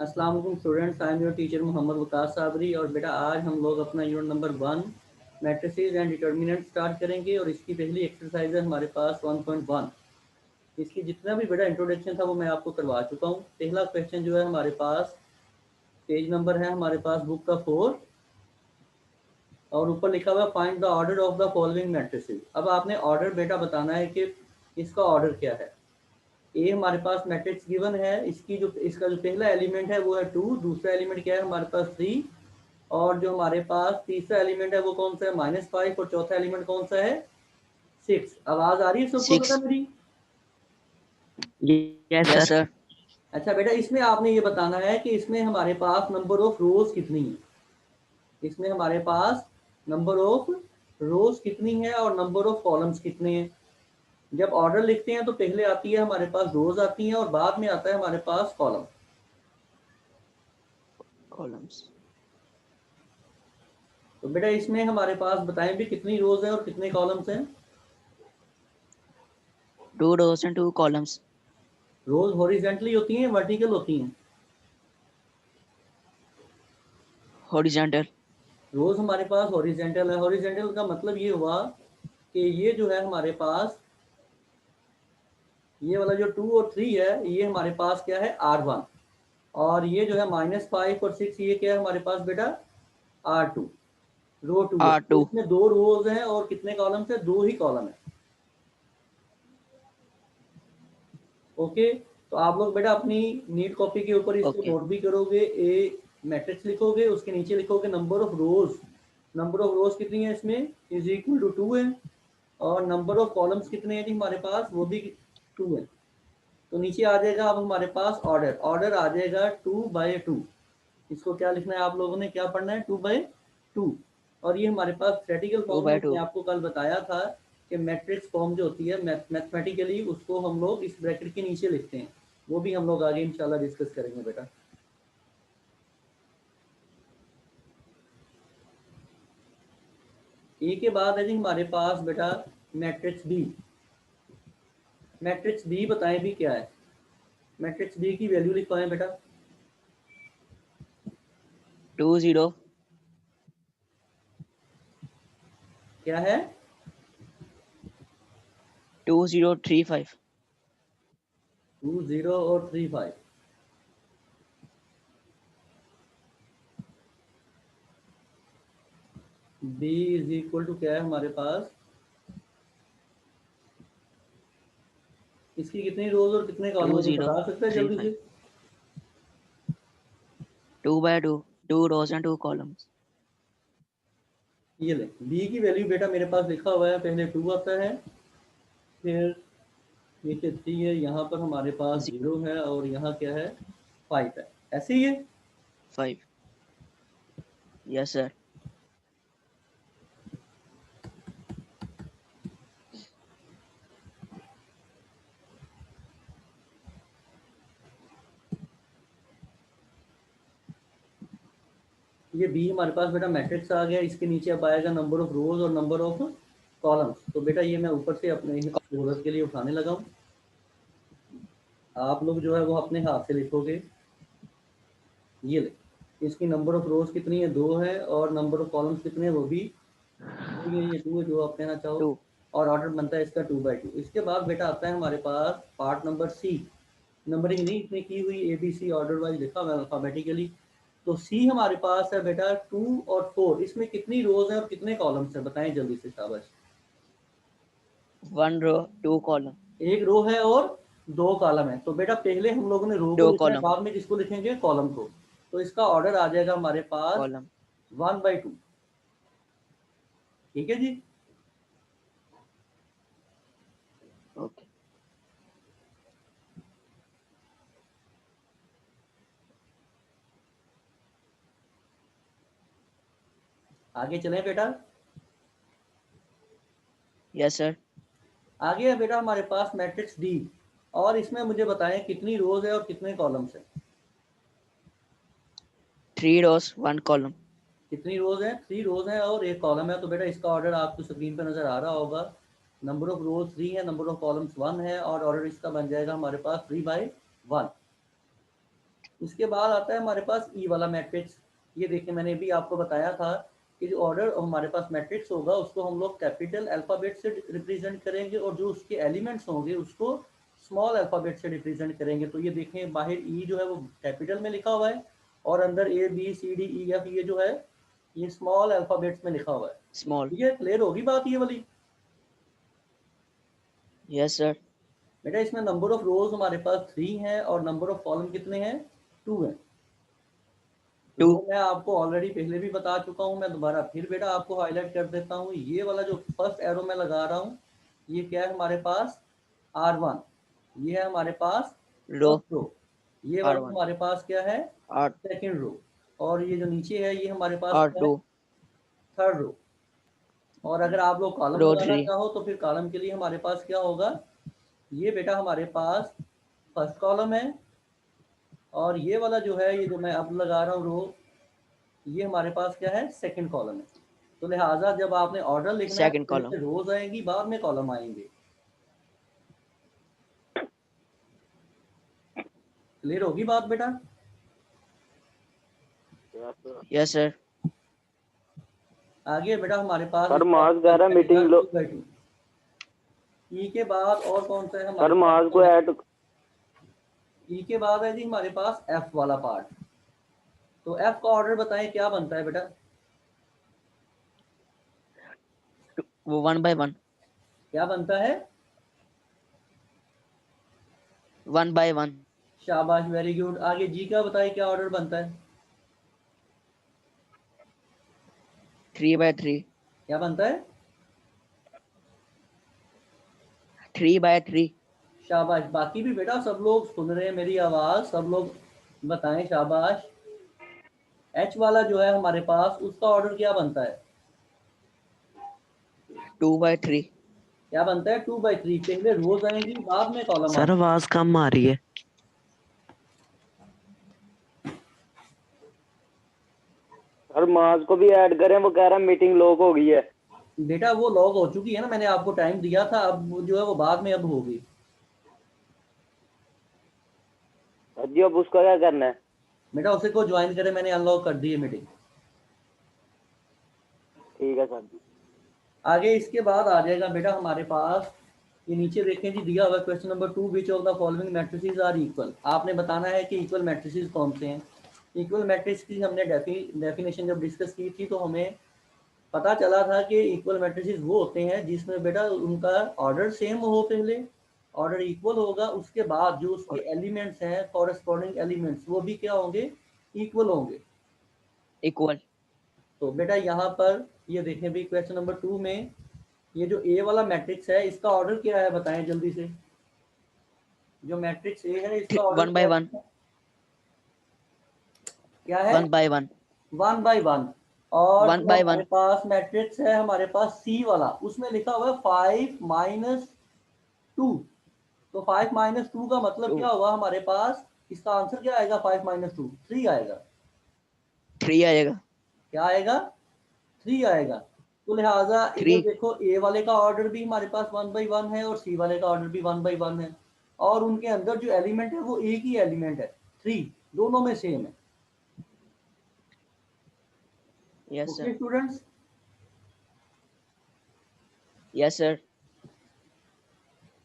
अस्सलाम वालेकुम students, I am your teacher Mohammad Waqas Sabri. और बेटा आज हम लोग अपना unit number 1 matrices and determinant start करेंगे। और इसकी पहली एक्सरसाइज है हमारे पास 1.1। इसकी जितना भी बेटा इंट्रोडक्शन था वो मैं आपको करवा चुका हूँ। पहला क्वेश्चन जो है हमारे पास पेज नंबर है हमारे पास बुक का 4 और ऊपर लिखा हुआ find the order of the following matrices. अब आपने ऑर्डर बेटा बताना है कि इसका ऑर्डर क्या है। ए हमारे पास मैट्रिक्स गिवन है, इसका जो पहला एलिमेंट है वो है 2, दूसरा एलिमेंट क्या है हमारे पास 3, और जो हमारे पास तीसरा एलिमेंट है वो कौन सा है -5, और चौथा एलिमेंट कौन सा है 6। आवाज आ रही है सबको बेटा 6। मेरी? Yes yes sir. सर। अच्छा बेटा, इसमें आपने ये बताना है कि इसमें हमारे पास नंबर ऑफ रोज कितनी है। इसमें हमारे पास नंबर ऑफ रोज कितनी है और नंबर ऑफ कॉलम्स कितने हैं। जब ऑर्डर लिखते हैं तो पहले आती है हमारे पास रोज आती हैं और बाद में आता है हमारे पास कॉलम। कॉलम्स। तो बेटा इसमें हमारे पास बताएं भी कितनी रोज हैं और कितने कॉलम्स हैं। 2 rows and 2 columns. Rows horizontally होती हैं, वर्टिकल होती हैं? Horizontal. रोज हमारे पास हॉरिजेंटल है। हॉरिजेंटल का मतलब ये हुआ कि ये जो है हमारे पास ये वाला जो 2 और 3 है ये हमारे पास क्या है R1, और ये जो है -5 और 6 ये क्या है हमारे पास बेटा R2, रो 2 है। तो R2. इसमें 2 रोज हैं और कितने कॉलम्स है, 2 ही कॉलम है। ओके, तो आप लोग बेटा अपनी नीट कॉपी के ऊपर इसको Okay. नोट भी करोगे। ए मैट्रिक्स लिखोगे, उसके नीचे लिखोगे number of rose. Number of रोज कितनी है इसमें इज इक्वल टू 2 है, और नंबर ऑफ कॉलम्स कितने हैं जी हमारे पास, वो भी 2 है। तो नीचे आ जाएगा अब हमारे पास ऑर्डर। ऑर्डर आ जाएगा 2/2। इसको क्या लिखना है आप लोगों ने, क्या पढ़ना है 2/2। और ये हमारे पास थ्योरेटिकल 2 फॉर्म by में 2. मैंने आपको कल बताया था कि मैट्रिक्स फॉर्म जो होती है मैथमेटिकली उसको हम लोग इस ब्रैकेट के नीचे लिखते हैं। वो भी हम लोग आगे इंशाल्लाह डिस्कस करेंगे बेटा। ए के बाद है जी हमारे पास बेटा मैट्रिक्स बी। मैट्रिक्स बी बताएं भी क्या है। मैट्रिक्स बी की वैल्यू लिखवाएं बेटा। 2 0. क्या है? 2 0 3 5. 2 0 और 3 5। बी इज इक्वल टू क्या है हमारे पास, इसकी कितनी रोज और कितने 2 कॉलम है, कोई 0 बता सकता है 3 जल्दी 5. से? 2 by 2. 2 rows and 2 columns. ये ले बी की वैल्यू बेटा मेरे पास लिखा हुआ है, पहले 2 आता है, फिर नीचे 3 है, यहाँ पर हमारे पास 0 है और यहाँ क्या है 5 है। ऐसे ही है। 5. Yes sir. ये बी हमारे पास बेटा मैट्रिक्स आ गया। इसके नीचे अब आएगा नंबर ऑफ रोज और नंबर ऑफ कॉलम्स। तो बेटा ये मैं ऊपर से अपने सहूलत के लिए उठाने लगा हूँ। आप लोग जो है वो अपने हाथ से लिखोगे। ये ले इसकी नंबर ऑफ रोज कितनी है, 2 है, और नंबर ऑफ कॉलम्स कितने हैं वो भी ये 2 है जो आप कहना चाहो। 2. और ऑर्डर बनता है इसका 2/2। इसके बाद बेटा आता है हमारे पास पार्ट नंबर सी। नंबरिंग नहीं इतनी की हुई, ABC ऑर्डर वाइज लिखा हुआ है अल्फाबेटिकली। तो सी हमारे पास है बेटा 2 और 4। इसमें कितनी रोज है और कितने कॉलम्स है, बताएं जल्दी से शाबाश। 1 row 2 column. एक रो है और 2 कॉलम है। तो बेटा पहले हम लोगों ने रो को 2 लिखा है, column. बाद में किसको लिखेंगे, कॉलम को। तो इसका ऑर्डर आ जाएगा हमारे पास Column. 1/2। ठीक है जी। Okay. आगे चलें बेटा। Yes sir. आगे है बेटा हमारे पास मैट्रिक्स डी। और इसमें मुझे बताएं कितनी रोज है और कितने कॉलम्स है। 3 rows 1 column. कितनी रोज है, 3 रोज है और 1 कॉलम है। तो बेटा इसका ऑर्डर आपको स्क्रीन पर नजर आ रहा होगा। नंबर ऑफ रोज 3 है, नंबर ऑफ कॉलम्स 1 है, और ऑर्डर इसका बन जाएगा हमारे पास 3/1। इसके बाद आता है हमारे पास ई वाला मैट्रिक्स। ये देखिए मैंने भी आपको बताया था कि जो ऑर्डर हमारे पास मैट्रिक्स होगा उसको हम लोग कैपिटल अल्फ़ाबेट से रिप्रेजेंट करेंगे और जो उसके एलिमेंट्स होंगे उसको स्मॉल अल्फ़ाबेट से रिप्रेजेंट करेंगे। तो ये देखें बाहर ई जो है वो कैपिटल में लिखा हुआ है और अंदर A B C D E F ये जो है ये स्मॉल अल्फ़ाबेट्स में लिखा हुआ है। स्मॉल। ठीक है, क्लियर होगी बात ये वाली? Yes sir. बेटा इसमें नंबर ऑफ रोज हमारे पास 3 है और नंबर ऑफ कॉलम कितने हैं? 2 है। 2। रो मैं आपको ऑलरेडी पहले भी बता चुका हूँ, मैं दोबारा फिर बेटा आपको हाईलाइट कर देता हूँ। ये वाला जो फर्स्ट एरो मैं लगा रहा हूँ ये क्या है हमारे पास? R1। ये है हमारे पास रो। First row. ये वाला R1। हमारे पास क्या है? R second row. और ये जो नीचे है ये हमारे पास क्या है? R2। Third row. और अगर आप लोग कॉलम रो लगाना 3। चाहो तो फिर कॉलम के लिए हमारे पास क्या होगा? ये बेटा हमारे पास फर्स्ट कॉलम है और ये वाला जो है ये जो मैं अब लगा रहा हूँ रो ये हमारे पास क्या है? सेकंड कॉलम है। तो लिहाजा जब आपने ऑर्डर लिखना है सेकंड पहले कॉलम। से रोज आएंगी बाद में कॉलम आएंगे। क्लियर होगी बात बेटा? Yes sir. आगे बेटा हमारे पास सर मास कह रहा मीटिंग लो। ई के बाद और कौन सा है सर हमारे मास को पास? ऐड। ई के बाद है जी हमारे पास एफ वाला पार्ट। तो एफ का ऑर्डर बताएं क्या बनता है बेटा? वो 1 by 1। क्या बनता है? 1 by 1। शाबाश, वेरी गुड। आगे जी का बताएं क्या ऑर्डर बनता है? 3 by 3। क्या बनता है? 3 by 3। शाबाश। बाकी भी बेटा सब लोग सुन रहे हैं मेरी आवाज, सब लोग बताएं शाबाश। एच वाला जो है हमारे पास उसका ऑर्डर क्या बनता है? 2 by 3। क्या बनता है? 2/3। पहले रोज आएंगी बाद में कॉलम सर आएंगे। आवाज कम आ रही है। सर मास को भी ऐड करें, वो कह रहा मीटिंग लॉक हो गई है। बेटा वो लॉग हो चुकी है ना, मैंने आपको टाइम दिया था, अब वो जो है वो बाद में अब होगी। सर जी अब उसका क्या करना है? बेटा उसे को ज्वाइन करे, मैंने अनलॉक कर दी है मीटिंग। ठीक है सर जी। आगे इसके बाद आ जाएगा बेटा हमारे पास ये नीचे देखें जी दिया हुआ question number 2, which of the following matrices are equal. आपने बताना है कि इक्वल मैट्रिसेस कौन से हैं। इक्वल मैट्रिक्स की हमने डेफिनेशन जब डिस्कस की थी तो हमें पता चला था कि इक्वल मैट्रिसेस वो होते हैं जिसमें बेटा उनका ऑर्डर सेम हो, पहले ऑर्डर इक्वल होगा, उसके बाद जो उसके और एलिमेंट्स हैं कॉरेस्पॉन्डिंग एलिमेंट्स वो भी क्या होंगे? इक्वल होंगे। इक्वल। तो बेटा यहाँ पर ये देखें भी क्वेश्चन नंबर 2 में ये जो ए वाला मैट्रिक्स है इसका ऑर्डर क्या है बताएं जल्दी से। जो मैट्रिक्स ए है इसका ऑर्डर 1 by क्या 1। है? क्या है? 1 by 1। 1/1। और 1 जो by हमारे 1। पास मैट्रिक्स है हमारे पास सी वाला उसमें लिखा हुआ है 5 - 2। तो 5 - 2 का मतलब 2। क्या हुआ हमारे पास? इसका आंसर क्या आएगा? 5 - 2 3 आएगा। 3 आएगा। क्या आएगा? 3 आएगा। तो लिहाजा इधर 3। देखो ए वाले का ऑर्डर भी हमारे पास 1/1 है और सी वाले का ऑर्डर भी 1/1 है और उनके अंदर जो एलिमेंट है वो एक ही एलिमेंट है, 3, दोनों में सेम है। Yes okay sir. Students. Yes sir.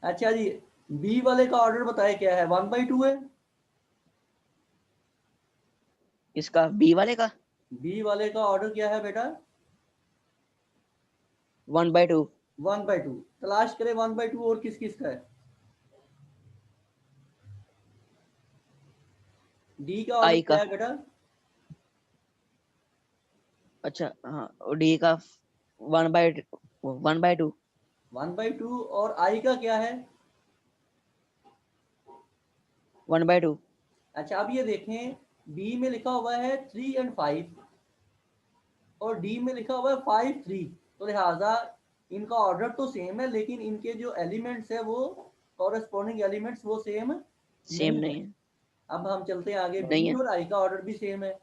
अच्छा जी, बी वाले का ऑर्डर बताए क्या है? 1/2 है। इसका बी वाले का बी वाले का ऑर्डर क्या है बेटा? 1 by 2। 1/2। तलाश करें 1/2 और किस किस का है। डी का ऑर्डर आई क्या का। है बेटा? अच्छा हाँ, डी का 1 by 2। 1/2। और आई का क्या है? 1 by 2। अच्छा अब ये देखें, बी में लिखा हुआ है 3 और 5 और डी में लिखा हुआ है 5 3। तो लिहाजा इनका ऑर्डर तो सेम है लेकिन इनके जो एलिमेंट्स है वो कॉरेस्पॉन्डिंग एलिमेंट्स वो सेम सेम नहीं है। नहीं है। अब हम चलते हैं आगे, नहीं बी है। और आई का ऑर्डर भी सेम है।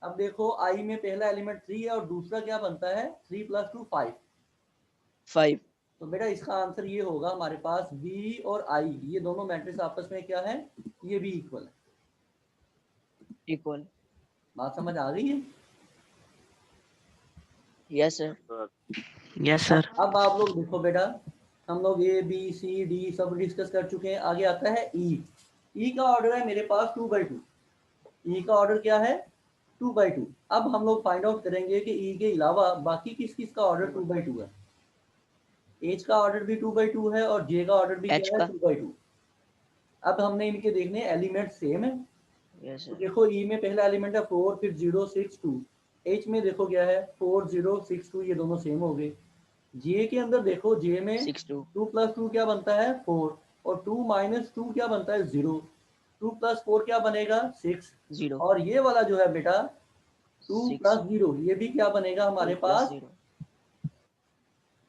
अब देखो आई में पहला एलिमेंट 3 है और दूसरा क्या बनता है? 3 + 2 5। 5। तो बेटा इसका आंसर ये होगा हमारे पास बी और आई ये दोनों मैट्रिक्स आपस में क्या है? ये भी इक्वल है। इक्वल। बात समझ आ गई है? Yes sir. Yes sir. अब आप लोग देखो बेटा, हम लोग ए बी सी डी सब डिस्कस कर चुके हैं। आगे आता है ई। ई का ऑर्डर है मेरे पास 2/2। ई का ऑर्डर क्या है? 2/2। अब हम लोग फाइंड आउट करेंगे कि ई के अलावा बाकी किस किस का ऑर्डर 2/2 है। एच का ऑर्डर भी 2/2 है और जे का ऑर्डर भी एच क्या है? का 2/2। अब हमने इनके देखने एलिमेंट सेम है। यस तो सर। देखो ई में पहला एलिमेंट है 4, फिर 0 6 2। एच में देखो क्या है? 4 0 6 2, ये दोनों सेम हो गए। जे के अंदर देखो, जे में 6 2 2 + 2 क्या बनता है? 4। और 2 - 2 क्या बनता है? 0। 2 + 4 क्या बनेगा? 6। 0 और ये वाला जो है बेटा 2 6 + 0, ये भी क्या बनेगा हमारे 2 + पास? 0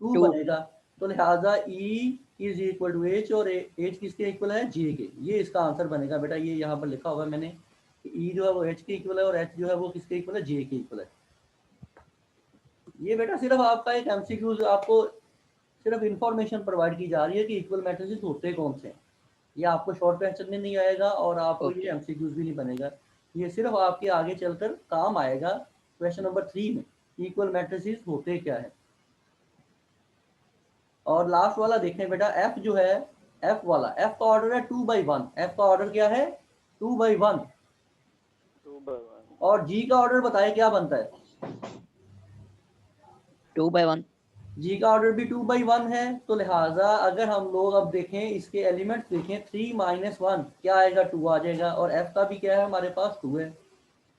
2 2। बनेगा। तो लिहाजा E is equal to H, और एच किसके इक्वल है? जे के। ये इसका आंसर बनेगा बेटा। ये यहाँ पर लिखा हुआ है मैंने, ई जो है वो एच के इक्वल है और एच जो है वो किसके इक्वल है? जे के इक्वल है। ये बेटा सिर्फ आपका एक एमसीक्यूज, आपको सिर्फ इंफॉर्मेशन प्रोवाइड की जा रही है कि इक्वल मैट्रिसेस होते कौन से हैं। ये आपको शॉर्ट आंसर में नहीं आएगा और आपको ये ओके। एमसीक्यूज भी नहीं बनेगा। ये सिर्फ आपके आगे चलकर काम आएगा क्वेश्चन नंबर 3 में, इक्वल मैट्रिसेस होते क्या है। और लास्ट वाला देखें बेटा, एफ जो है, एफ वाला, एफ का ऑर्डर है 2/1। एफ का ऑर्डर क्या है? 2/1। 2/1। और जी का ऑर्डर बताए क्या बनता है? 2/1 जी का ऑर्डर भी 2/1 है। तो लिहाजा अगर हम लोग अब देखें, इसके एलिमेंट्स देखें, 3 - 1 क्या आएगा? 2 आ जाएगा। और एफ का भी क्या है हमारे पास? 2 है।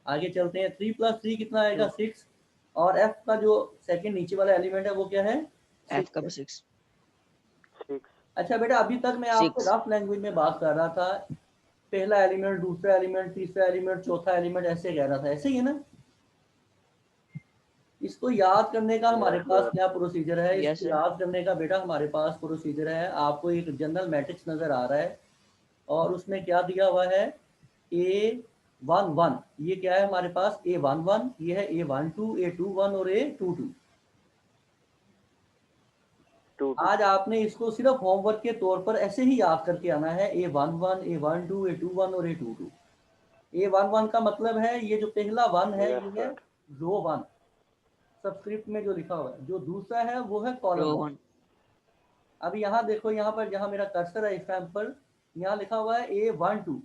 आगे चलते हैं, 3 + 3 कितना आएगा? 6। और एफ का जो सेकंड नीचे वाला एलिमेंट है वो क्या है? एफ 6 का है। भी 6 अच्छा बेटा, अभी तक मैं आपको 6 रफ लैंग्वेज में बात कर रहा था। पहला एलिमेंट, दूसरा एलिमेंट, तीसरा एलिमेंट, चौथा एलिमेंट, ऐसे कह रहा था। ऐसे ही है ना? इसको याद करने का हमारे यस पास सर। क्या प्रोसीजर है? यस इसको सर। याद करने का बेटा हमारे पास प्रोसीजर है। आपको एक जनरल मैट्रिक्स नजर आ रहा है और उसमें क्या दिया हुआ है? A11। ये क्या है हमारे पास? A11। ये है A12, A21 और A22। 2 आज आपने इसको सिर्फ होमवर्क के तौर पर ऐसे ही याद करके आना है। A11, A12, A21 और A22। A11 का मतलब है ये जो पहला 1 है यस ये है सर। रो 1, सबस्क्रिप्ट में जो लिखा हुआ है। जो दूसरा है वो है कॉलम रो 1। 1 अब यहाँ देखो, यहाँ पर जहाँ मेरा कर्सर है इस टाइम पर, यहाँ लिखा हुआ है A12।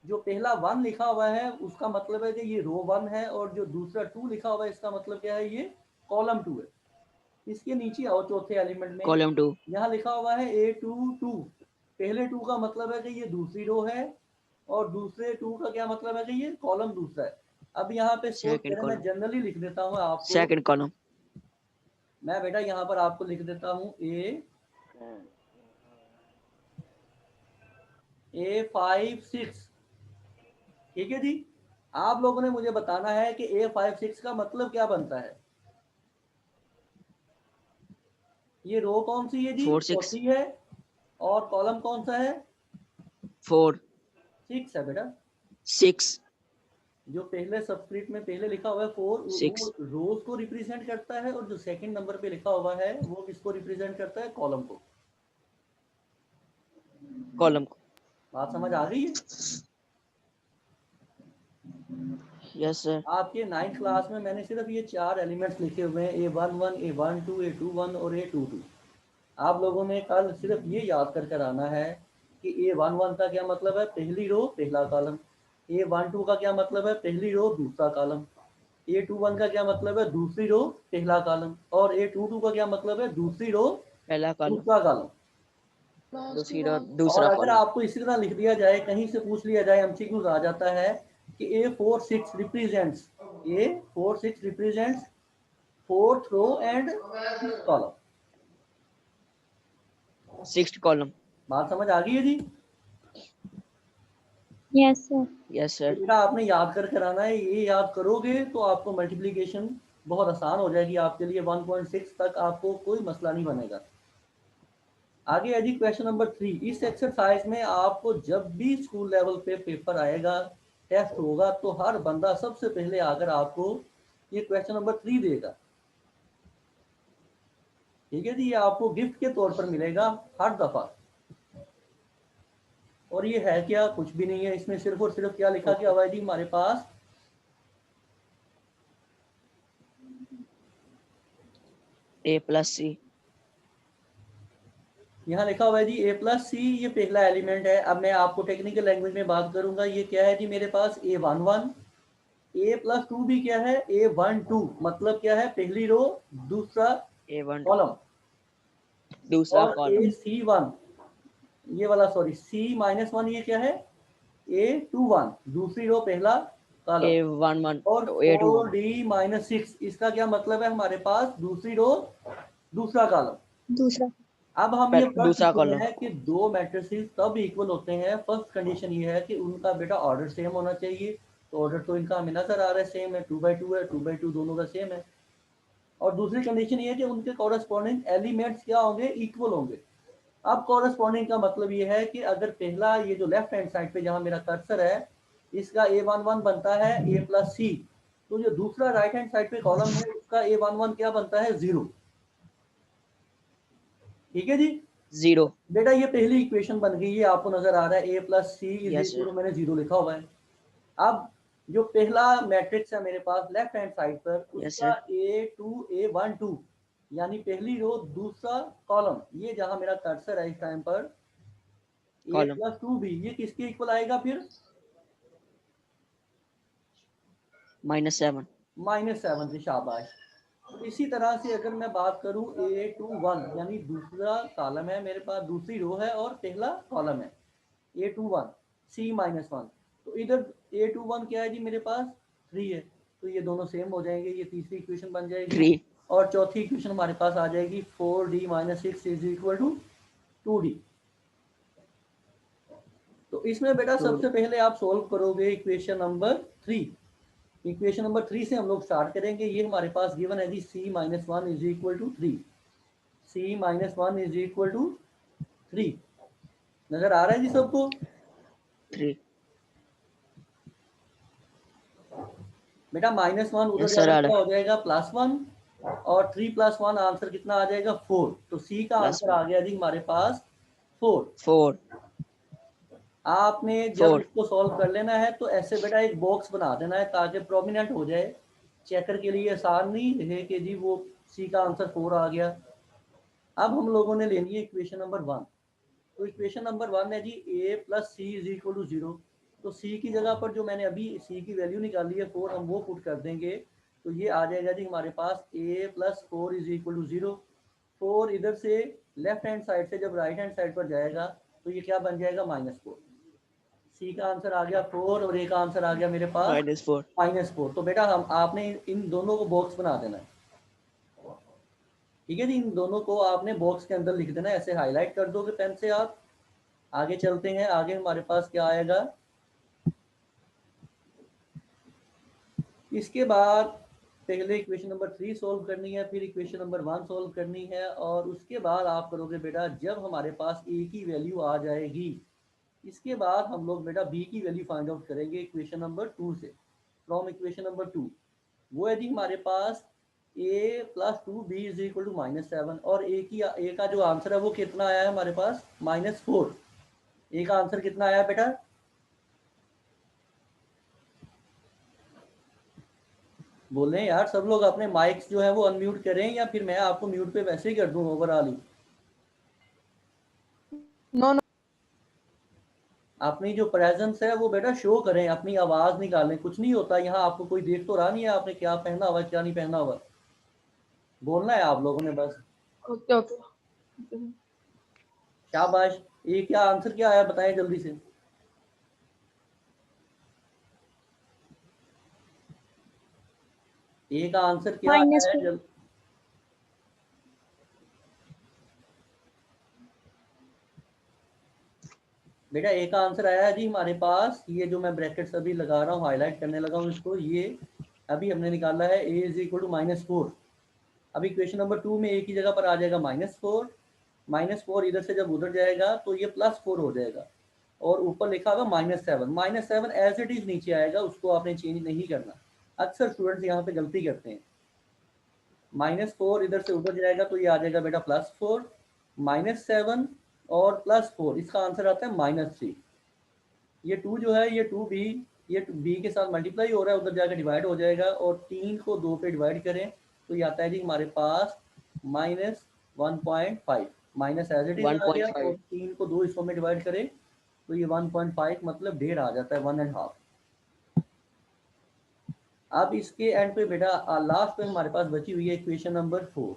जो पहला 1 लिखा हुआ है उसका मतलब है कि ये रो 1 है, और जो दूसरा 2 लिखा हुआ है इसका मतलब क्या है? ये कॉलम 2 है। इसके नीचे आओ चौथे एलिमेंट में, कॉलम 2 यहाँ लिखा हुआ है A22। पहले 2 का मतलब है कि ये दूसरी रो है, और दूसरे 2 का क्या मतलब है कि ये कॉलम दूसरा है। अब यहाँ पे सपोज सेकंड करें, मैं कॉलम जनरली लिख देता हूँ आपको। सेकंड कॉलम मैं बेटा यहाँ पर आपको लिख देता हूँ A56। ठीक है जी। आप लोगों ने मुझे बताना है कि A56 का मतलब क्या बनता है। ये रो कौन सी है जी? 4 6 चौथी है। और कॉलम कौन सा है? 4 6 है बेटा। 6 जो पहले सबस्क्रिप्ट में पहले लिखा हुआ है 4, 6 वो रोज को रिप्रेजेंट करता है, और जो सेकंड नंबर पे लिखा हुआ है वो किसको रिप्रेजेंट करता है? कॉलम को। कॉलम को। बात समझ आ गई है? Yes sir. आपके 9th क्लास में मैंने सिर्फ ये 4 एलिमेंट्स लिखे हुए हैं, A11, A12, A21 और A22। आप लोगों ने कल सिर्फ ये याद कर कर आना है कि A11 का क्या मतलब है? पहली रो पहला कॉलम। A12 का क्या मतलब है? पहली रो दूसरा कॉलम। A21 का क्या मतलब है? दूसरी रो पहला कॉलम। और A22 का क्या मतलब है? दूसरी रो पहला कॉलम दूसरा कॉलम। दूसरा और दूसरा अगर कॉलम आपको इसी तरह लिख दिया जाए, कहीं से पूछ लिया जाए, एमसीक्यूज आ जाता है कि A46 represents, A46 represents fourth row and fifth column. Sixth column. बात समझ आ गई है जी? Yes sir. यस तो सर। बेटा आपने याद कर कर आना है। ये याद करोगे तो आपको मल्टीप्लिकेशन बहुत आसान हो जाएगी आपके लिए। 1.6 तक आपको कोई मसला नहीं बनेगा। आगे है जी क्वेश्चन नंबर 3। इस एक्सरसाइज में आपको जब भी स्कूल लेवल पे पेपर आएगा, टेस्ट होगा, तो हर बंदा सबसे पहले आकर आपको ये क्वेश्चन नंबर 3 देगा। ठीक है जी, ये आपको गिफ्ट के तौर पर मिलेगा हर दफा। और ये है क्या, कुछ भी नहीं है इसमें, सिर्फ और सिर्फ क्या लिखा गया हुआ है जी हमारे पास, A plus C। यहाँ लिखा हुआ है जी a प्लस सी, ये पहला एलिमेंट है। अब मैं आपको टेक्निकल लैंग्वेज में बात करूंगा, ये क्या है जी मेरे पास a11, a प्लस टू भी क्या है a12, मतलब क्या है पहली रो दूसरा A1 कॉलम, दूसरा और कॉलम। a c1 ये वाला, सॉरी c-1 ये क्या है a21, दूसरी रो पहला कॉलम, A11 और A21 4d-6 इसका क्या मतलब है हमारे पास दूसरी रो दूसरा कॉलम। दूसरा। अब हम ये पढ़ दूसरा चुके कॉलम। हैं कि दो मैट्रिसेस तब इक्वल होते हैं, फर्स्ट कंडीशन ये है कि उनका बेटा ऑर्डर सेम होना चाहिए। तो ऑर्डर तो इनका हमें नजर आ रहा है सेम है, 2x2 है, 2x2 दोनों का सेम है। और दूसरी कंडीशन ये है कि उनके कॉरेस्पॉन्डिंग एलिमेंट्स क्या होंगे, इक्वल होंगे। अब कॉरेस्पॉन्डिंग का मतलब ये है कि अगर पहला ये जो लेफ्ट हैंड साइड पे जहां मेरा कर्सर है, इसका a11 बनता है a प्लस सी, तो जो दूसरा राइट हैंड साइड पे कॉलम है उसका a11 क्या बनता है 0। ठीक है जी, 0। बेटा ये पहली इक्वेशन बन गई, ये आपको नजर आ रहा है a plus C is Yes, equal sir. To, मैंने 0 लिखा हुआ है। अब जो पहला मैट्रिक्स है मेरे पास लेफ्ट हैंड साइड पर, Yes, उसका sir. a12 यानी पहली रो दूसरा कॉलम, ये जहां मेरा कर्सर है इस टाइम पर a Column प्लस टू भी, ये किसके इक्वल आएगा फिर -7। -7 से, शाबाश। तो इसी तरह से अगर मैं बात करूं a21 यानी दूसरा कॉलम है मेरे पास, दूसरी रो है और पहला कॉलम है a21 c-1, तो इधर a21 क्या है जी मेरे पास 3 है, तो ये दोनों सेम हो जाएंगे, ये तीसरी इक्वेशन बन जाएगी। 3। और चौथी इक्वेशन हमारे पास आ जाएगी 4d-6 is equal to 2d। तो इसमें बेटा 2D। सबसे पहले आप सोल्व करोगे इक्वेशन नंबर 3। इक्वेशन नंबर 3 से हम लोग स्टार्ट करेंगे। ये हमारे पास गिवन है जी c-1 is equal to 3, c-1 is equal to 3, नजर आ रहा है जी सबको। 3। बेटा -1 उधर Yes, sir. जाकर आ क्या रहा हो जाएगा +1, और 3 + 1 आंसर कितना आ जाएगा 4, तो सी का आंसर +1 आ गया जी हमारे पास 4। 4। आपने जब 4। इसको सॉल्व कर लेना है तो ऐसे बेटा एक बॉक्स बना देना है ताकि प्रोमिनेंट हो जाए, चेकर के लिए आसान नहीं रहे कि जी वो सी का आंसर 4 आ गया। अब हम लोगों ने लेनी है इक्वेशन नंबर 1। तो इक्वेशन नंबर 1 है जी a plus C is equal to 0। तो सी की जगह पर जो मैंने अभी सी की वैल्यू निकाली है 4, हम वो पुट कर देंगे, तो ये आ जाएगा जी हमारे पास a plus 4 is equal to 0। 4 इधर से लेफ्ट हैंड साइड से जब राइट हैंड साइड पर जाएगा तो ये क्या बन जाएगा -4। सी का आंसर आ गया 4 और ए का आंसर आ गया मेरे पास -4। -4। तो बेटा हम आपने इन दोनों को बॉक्स बना देना है। ठीक है जी, इन दोनों को आपने बॉक्स के अंदर लिख देना है, ऐसे हाईलाइट कर दोगे पेन से आप। आगे चलते हैं, आगे हमारे पास क्या आएगा, इसके बाद पहले इक्वेशन नंबर 3 सॉल्व करनी है, फिर इक्वेशन नंबर 1 सॉल्व करनी है, और उसके बाद आप करोगे बेटा जब हमारे पास ए की वैल्यू आ जाएगी, इसके बाद हम लोग बेटा बी की वैल्यू फाइंड आउट करेंगे इक्वेशन नंबर 2 से, फ्रॉम इक्वेशन नंबर 2। वो है जी हमारे पास a plus 2b is equal to -7, और ए का जो आंसर है वो कितना आया है हमारे पास -4। ए का आंसर कितना आया बेटा, बोल रहे हैं यार सब लोग, अपने माइक्स जो है वो अनम्यूट करें या फिर मैं आपको म्यूट पे वैसे ही कर दूं ओवरऑल ही। No no. अपनी जो प्रेजेंस है वो बेटा शो करें, अपनी आवाज निकालें, कुछ नहीं होता यहाँ, आपको कोई देख तो रहा नहीं है आपने क्या पहना हुआ क्या नहीं पहना हुआ, बोलना है आप लोगों ने बस। Okay okay. शाबाश। ये क्या आंसर क्या आया बताएं जल्दी से। ए का आंसर क्या आया है -4। बेटा ए का आंसर आया है जी हमारे पास, ये जो मैं ब्रैकेट्स अभी लगा रहा हूँ, हाईलाइट करने लगा हूँ इसको, ये अभी हमने निकाला है a इज इक्वल टू -4। अभी क्वेश्चन नंबर 2 में ए की जगह पर आ जाएगा -4, -4 इधर से जब उधर जाएगा तो ये +4 हो जाएगा, और ऊपर लिखा होगा -7। -7 एज इट इज नीचे आएगा, उसको आपने चेंज नहीं करना। अक्सर स्टूडेंट्स यहाँ पे गलती करते हैं, -4 इधर से उधर जाएगा तो ये आ जाएगा बेटा +4, -7 और +4, इसका आंसर आता है -3। ये 2 जो है ये 2b, ये b के साथ मल्टीप्लाई हो रहा है, उधर जाकर डिवाइड हो जाएगा, और 3 को 2 पे डिवाइड करें तो ये आता है जी हमारे पास -1.5, माइनस एज इट इज आ गया, 1.5 और 3 को 2 हिस्सों में डिवाइड करें तो ये 1.5 मतलब 1.5 आ जाता है, 1.5। अब इसके एंड पे बेटा लास्ट पे हमारे पास बची हुई है इक्वेशन नंबर 4,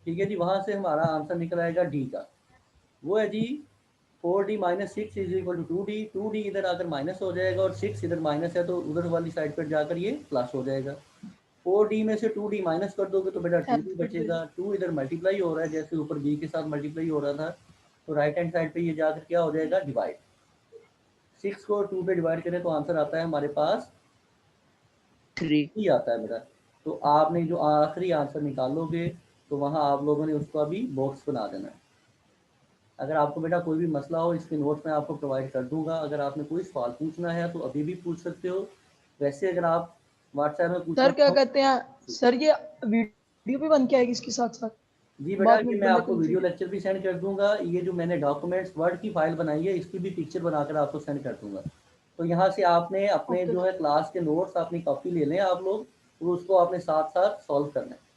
ठीक है जी। वहां से हमारा आंसर निकल आएगा डी का, वो है जी 4d minus 6 is equal to 2d। 2d इधर आकर माइनस हो जाएगा, और 6 इधर माइनस है तो उधर वाली साइड पर जाकर ये प्लस हो जाएगा। 4d में से 2d माइनस कर दोगे तो बेटा 2d बचेगा। 2 इधर मल्टीप्लाई हो रहा है, जैसे ऊपर b के साथ मल्टीप्लाई हो रहा था, तो राइट हैंड साइड पे ये जाकर क्या हो जाएगा, डिवाइड। 6 को 2 पे डिवाइड करें तो आंसर आता है हमारे पास 3 आता है बेटा। तो आपने जो आखिरी आंसर निकालोगे तो वहाँ आप लोगों ने उसका भी बॉक्स बना देना है। अगर आपको बेटा कोई भी मसला हो, इसके नोट्स मैं आपको प्रोवाइड कर दूंगा। अगर आपने कोई सवाल पूछना है तो अभी भी पूछ सकते हो। वैसे अगर आप व्हाट्सएप में पूछना सर क्या कहते हैं सर, ये वीडियो भी बन के आएगी इसके साथ साथ? जी बेटा, बाद में ये मैं बंदे आपको वीडियो लेक्चर भी सेंड कर दूंगा। ये जो मैंने डॉक्यूमेंट्स वर्ड की फाइल बनाई है, इसकी भी पिक्चर बनाकर आपको सेंड कर दूंगा। तो यहाँ से आपने अपने ओके जो है क्लास के नोट्स अपनी कॉपी ले लें आप लोग, तो उसको आपने साथ साथ सॉल्व करना है।